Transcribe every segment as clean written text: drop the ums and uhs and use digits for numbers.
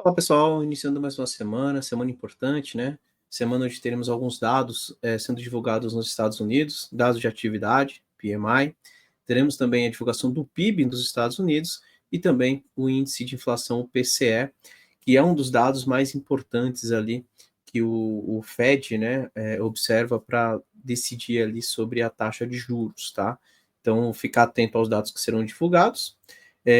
Fala pessoal, iniciando mais uma semana importante, né? Semana onde teremos alguns dados sendo divulgados nos Estados Unidos, dados de atividade, PMI. Teremos também a divulgação do PIB dos Estados Unidos e também o índice de inflação, o PCE, que é um dos dados mais importantes ali que o Fed, né, observa para decidir ali sobre a taxa de juros, tá? Então, ficar atento aos dados que serão divulgados.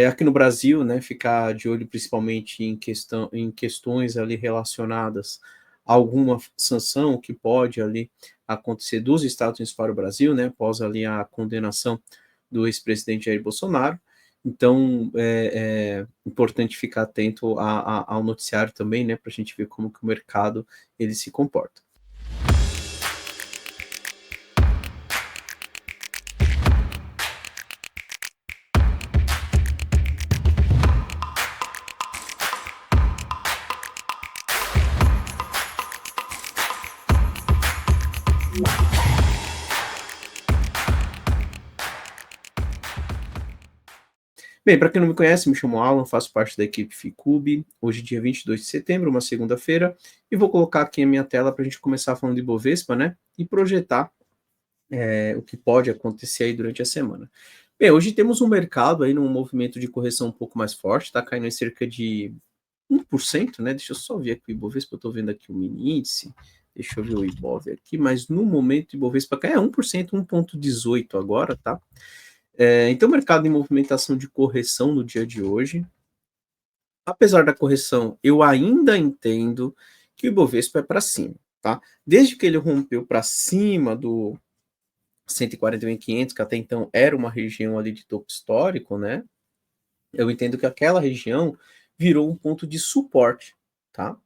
Aqui no Brasil, né, ficar de olho principalmente em questões ali relacionadas a alguma sanção que pode ali acontecer dos Estados Unidos para o Brasil, né, após ali a condenação do ex-presidente Jair Bolsonaro. Então, é importante ficar atento ao noticiário também, né, para a gente ver como que o mercado ele se comporta. Bem, para quem não me conhece, me chamo Alan, faço parte da equipe Ficube. Hoje, dia 22 de setembro, uma segunda-feira, e vou colocar aqui a minha tela para a gente começar falando de Bovespa, né? E projetar o que pode acontecer aí durante a semana. Bem, hoje temos um mercado aí num movimento de correção um pouco mais forte, tá caindo em cerca de 1%, né? Deixa eu só ver aqui o Ibovespa, eu estou vendo aqui o mini índice. Deixa eu ver o Ibov aqui, mas no momento o Ibovespa cai a 1%, 1,18 agora, tá? Então, mercado em movimentação de correção no dia de hoje. Apesar da correção, eu ainda entendo que o Ibovespa é para cima, tá? Desde que ele rompeu para cima do 141.500, que até então era uma região ali de topo histórico, né? Eu entendo que aquela região virou um ponto de suporte, tá?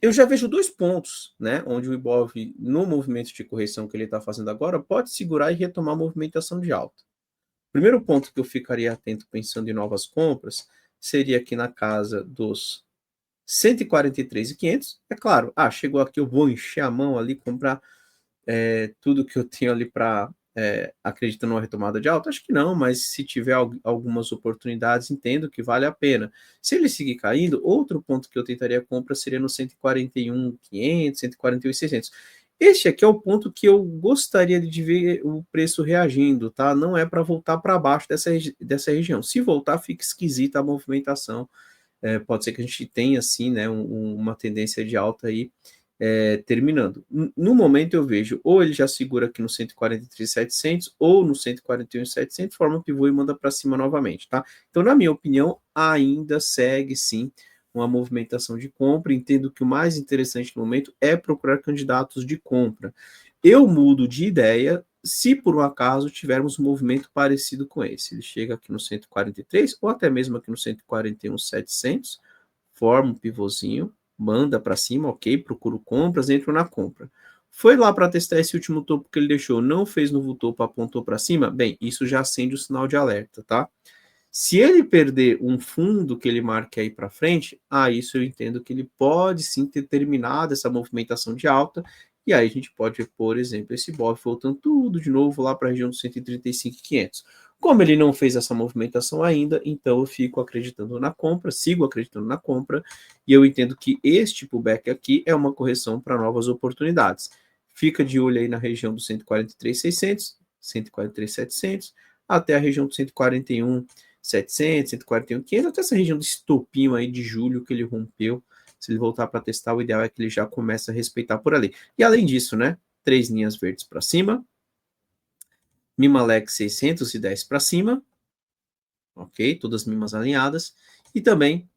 Eu já vejo dois pontos, né? Onde o Ibov, no movimento de correção que ele está fazendo agora, pode segurar e retomar a movimentação de alta. Primeiro ponto que eu ficaria atento pensando em novas compras seria aqui na casa dos 143.500. É claro, chegou aqui, eu vou encher a mão ali, comprar tudo que eu tenho ali para acreditar numa retomada de alta? Acho que não, mas se tiver algumas oportunidades, entendo que vale a pena. Se ele seguir caindo, outro ponto que eu tentaria compra seria no 141.500, 141.600. Este aqui é o ponto que eu gostaria de ver o preço reagindo, tá? Não é para voltar para baixo dessa região. Se voltar, fica esquisita a movimentação. Pode ser que a gente tenha, assim, né, uma tendência de alta aí terminando. No momento eu vejo, ou ele já segura aqui no 143.700 ou no 141.700, forma o pivô e manda para cima novamente, tá? Então, na minha opinião, ainda segue, sim, uma movimentação de compra. Entendo que o mais interessante no momento é procurar candidatos de compra. Eu mudo de ideia se por um acaso tivermos um movimento parecido com esse. Ele chega aqui no 143 ou até mesmo aqui no 141.700, forma um pivôzinho, manda para cima, ok, procuro compras, entro na compra. Foi lá para testar esse último topo que ele deixou, não fez novo topo, apontou para cima, bem, isso já acende o sinal de alerta, tá? Se ele perder um fundo que ele marque aí para frente, isso eu entendo que ele pode sim ter terminado essa movimentação de alta, e aí a gente pode ver, por exemplo, esse BOV voltando tudo de novo lá para a região dos 135.500. Como ele não fez essa movimentação ainda, então eu fico acreditando na compra, sigo acreditando na compra, e eu entendo que este pullback aqui é uma correção para novas oportunidades. Fica de olho aí na região dos 143.600, 143.700, até a região dos 141.700, 141.500, até essa região de estopinho aí de julho que ele rompeu. Se ele voltar para testar, o ideal é que ele já comece a respeitar por ali. E além disso, né, 3 linhas verdes para cima, Mimalex 610 para cima, ok? Todas as mimas alinhadas, e também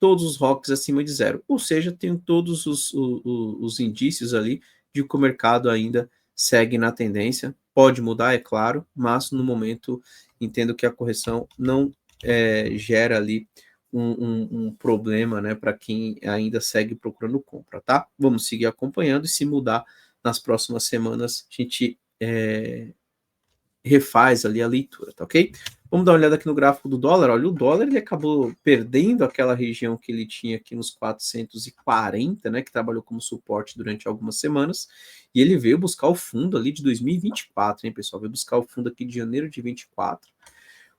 todos os rocks acima de zero. Ou seja, tem todos os indícios ali de que o mercado ainda segue na tendência. Pode mudar, é claro, mas no momento entendo que a correção não gera ali um problema, né, para quem ainda segue procurando compra, tá? Vamos seguir acompanhando, e se mudar nas próximas semanas, a gente refaz ali a leitura, tá ok? Vamos dar uma olhada aqui no gráfico do dólar. Olha, o dólar ele acabou perdendo aquela região que ele tinha aqui nos 440, né, que trabalhou como suporte durante algumas semanas, e ele veio buscar o fundo ali de 2024, hein, pessoal? Veio buscar o fundo aqui de janeiro de 24.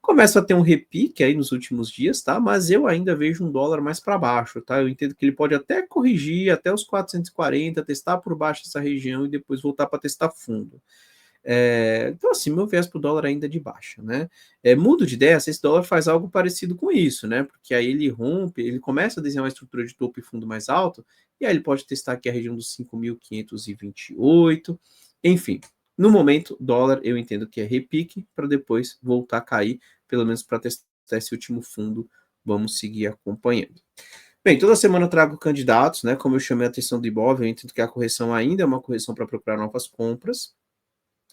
Começa a ter um repique aí nos últimos dias, tá? Mas eu ainda vejo um dólar mais para baixo, tá? Eu entendo que ele pode até corrigir até os 440, testar por baixo essa região e depois voltar para testar fundo. Então, assim, meu viés para o dólar ainda é de baixa, né? Mudo de ideia, se esse dólar faz algo parecido com isso, né? Porque aí ele rompe, ele começa a desenhar uma estrutura de topo e fundo mais alto, e aí ele pode testar aqui a região dos 5.528, enfim. No momento, dólar eu entendo que é repique para depois voltar a cair, pelo menos para testar esse último fundo, vamos seguir acompanhando. Bem, toda semana eu trago candidatos, né? Como eu chamei a atenção do Ibov, eu entendo que a correção ainda é uma correção para procurar novas compras.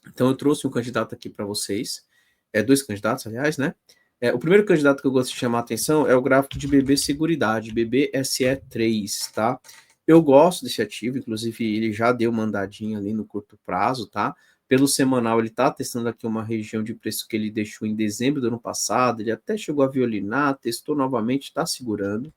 Então, eu trouxe um candidato aqui para vocês, dois candidatos, aliás, né? O primeiro candidato que eu gosto de chamar a atenção é o gráfico de BB Seguridade, BBSE3, tá? Eu gosto desse ativo, inclusive ele já deu uma andadinha ali no curto prazo, tá? Pelo semanal, ele está testando aqui uma região de preço que ele deixou em dezembro do ano passado, ele até chegou a violinar, testou novamente, está segurando.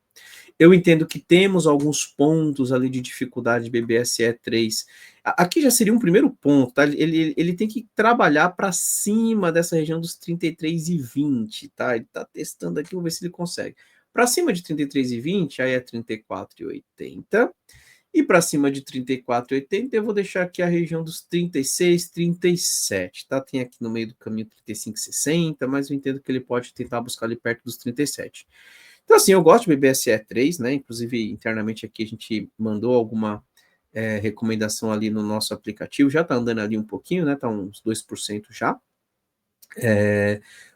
Eu entendo que temos alguns pontos ali de dificuldade de BBSE 3. Aqui já seria um primeiro ponto, tá? Ele tem que trabalhar para cima dessa região dos 33,20, tá? Ele está testando aqui, vamos ver se ele consegue. Para cima de 33,20, aí é 34,80. E para cima de 34,80, eu vou deixar aqui a região dos 36, 37, tá? Tem aqui no meio do caminho 35,60, mas eu entendo que ele pode tentar buscar ali perto dos 37. Então, assim, eu gosto de BBSE 3, né? Inclusive, internamente aqui a gente mandou alguma recomendação ali no nosso aplicativo. Já tá andando ali um pouquinho, né? Tá uns 2% já.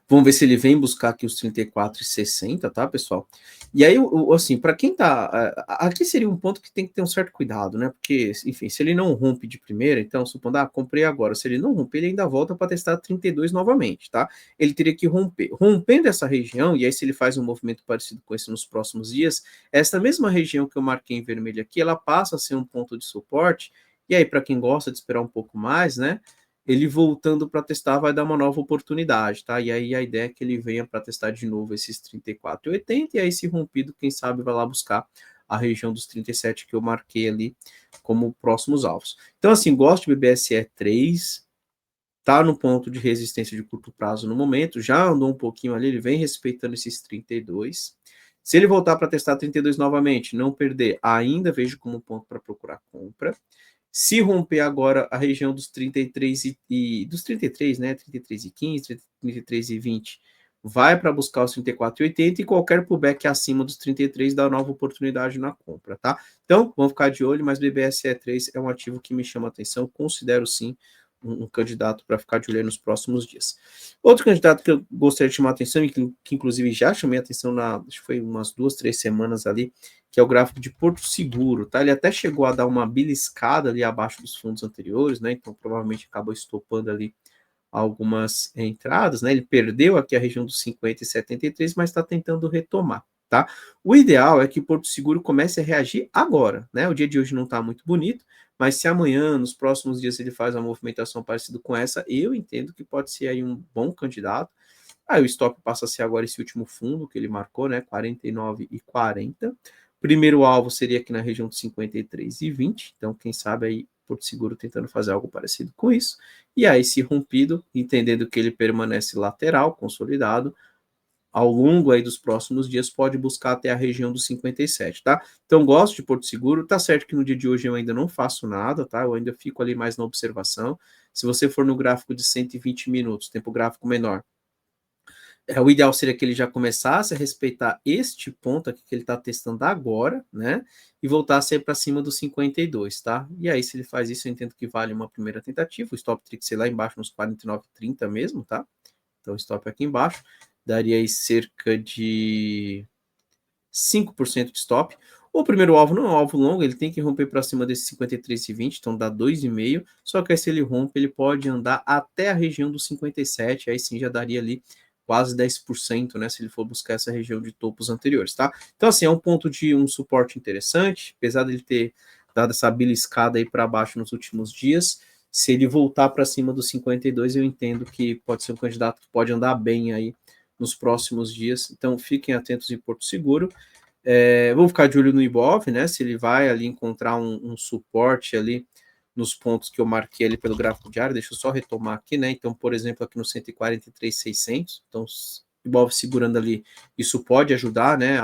Vamos ver se ele vem buscar aqui os 34,60, tá, pessoal? E aí, assim, para quem tá. Aqui seria um ponto que tem que ter um certo cuidado, né? Porque, enfim, se ele não rompe de primeira, então, supondo, comprei agora. Se ele não romper, ele ainda volta para testar 32 novamente, tá? Ele teria que romper. Rompendo essa região, e aí, se ele faz um movimento parecido com esse nos próximos dias, essa mesma região que eu marquei em vermelho aqui, ela passa a ser um ponto de suporte. E aí, para quem gosta de esperar um pouco mais, né? Ele voltando para testar vai dar uma nova oportunidade, tá? E aí a ideia é que ele venha para testar de novo esses 34,80 e aí se rompido, quem sabe vai lá buscar a região dos 37 que eu marquei ali como próximos alvos. Então assim, gosto de BBSE 3, tá no ponto de resistência de curto prazo no momento, já andou um pouquinho ali, ele vem respeitando esses 32. Se ele voltar para testar 32 novamente, não perder, ainda vejo como ponto para procurar compra. Se romper agora a região dos 33 dos 33, né? 33,15, 33,20, vai para buscar os 34,80 e qualquer pullback acima dos 33 dá nova oportunidade na compra, tá? Então, vamos ficar de olho, mas BBSE3 é um ativo que me chama atenção, considero sim um candidato para ficar de olho nos próximos dias. Outro candidato que eu gostaria de chamar a atenção, e que inclusive já chamei a atenção acho que foi umas 2, 3 semanas ali, que é o gráfico de Porto Seguro, tá? Ele até chegou a dar uma beliscada ali abaixo dos fundos anteriores, né? Então provavelmente acabou estopando ali algumas entradas, né? Ele perdeu aqui a região dos 50 e 73, mas está tentando retomar, tá? O ideal é que Porto Seguro comece a reagir agora, né? O dia de hoje não está muito bonito, mas se amanhã, nos próximos dias, ele faz uma movimentação parecida com essa, eu entendo que pode ser aí um bom candidato. Aí o stop passa a ser agora esse último fundo que ele marcou, né? 49,40. Primeiro alvo seria aqui na região de 53,20. Então, quem sabe aí Porto Seguro tentando fazer algo parecido com isso. E aí, se rompido, entendendo que ele permanece lateral, consolidado, ao longo aí dos próximos dias, pode buscar até a região dos 57, tá? Então, gosto de Porto Seguro. Tá certo que no dia de hoje eu ainda não faço nada, tá? Eu ainda fico ali mais na observação. Se você for no gráfico de 120 minutos, tempo gráfico menor, o ideal seria que ele já começasse a respeitar este ponto aqui que ele está testando agora, né? E voltasse para cima dos 52, tá? E aí, se ele faz isso, eu entendo que vale uma primeira tentativa. O stop teria que ser lá embaixo, nos 49,30 mesmo, tá? Então, o stop aqui embaixo. Daria aí cerca de 5% de stop. O primeiro alvo não é um alvo longo, ele tem que romper para cima desse 53,20, então dá 2,5. Só que aí, se ele rompe, ele pode andar até a região dos 57, aí sim já daria ali quase 10%, né, se ele for buscar essa região de topos anteriores, tá? Então, assim, é um ponto de um suporte interessante, apesar dele ter dado essa beliscada aí para baixo nos últimos dias, se ele voltar para cima dos 52, eu entendo que pode ser um candidato que pode andar bem aí nos próximos dias, então fiquem atentos em Porto Seguro. Vou ficar de olho no Ibov, né, se ele vai ali encontrar um suporte ali nos pontos que eu marquei ali pelo gráfico diário. Deixa eu só retomar aqui, né? Então, por exemplo, aqui no 143,600. Então, Ibov segurando ali, isso pode ajudar, né,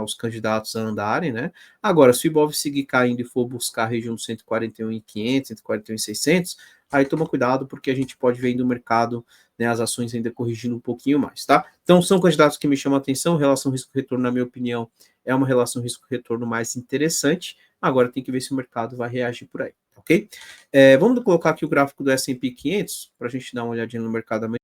os candidatos a andarem, né? Agora, se o Ibov seguir caindo e for buscar a região dos 141.500, 141.600, aí toma cuidado, porque a gente pode ver aí no mercado, né, as ações ainda corrigindo um pouquinho mais, tá? Então, são candidatos que me chamam a atenção. Relação risco-retorno, na minha opinião, é uma relação risco-retorno mais interessante. Agora tem que ver se o mercado vai reagir por aí, ok? Vamos colocar aqui o gráfico do S&P 500 para a gente dar uma olhadinha no mercado americano.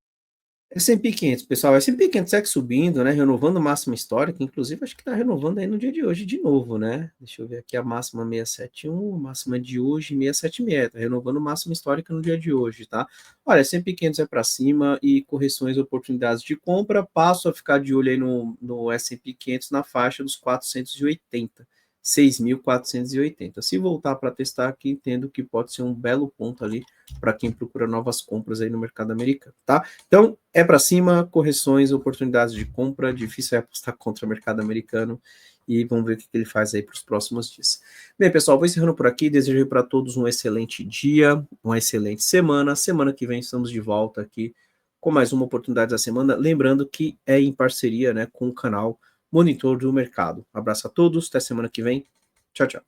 S&P 500, pessoal, S&P 500 segue subindo, né, renovando máxima histórica, inclusive acho que está renovando aí no dia de hoje de novo, né? Deixa eu ver aqui a máxima 671, máxima de hoje 676, tá renovando máxima histórica no dia de hoje, tá? Olha, S&P 500 é para cima e correções, oportunidades de compra, passo a ficar de olho aí no S&P 500 na faixa dos 480. 6.480. Se voltar para testar aqui, entendo que pode ser um belo ponto ali para quem procura novas compras aí no mercado americano, tá? Então, é para cima, correções, oportunidades de compra, difícil é apostar contra o mercado americano e vamos ver o que ele faz aí para os próximos dias. Bem, pessoal, vou encerrando por aqui, desejo para todos um excelente dia, uma excelente semana. Semana que vem estamos de volta aqui com mais uma oportunidade da semana, lembrando que é em parceria, né, com o canal Monitor do Mercado. Um abraço a todos, até semana que vem. Tchau, tchau.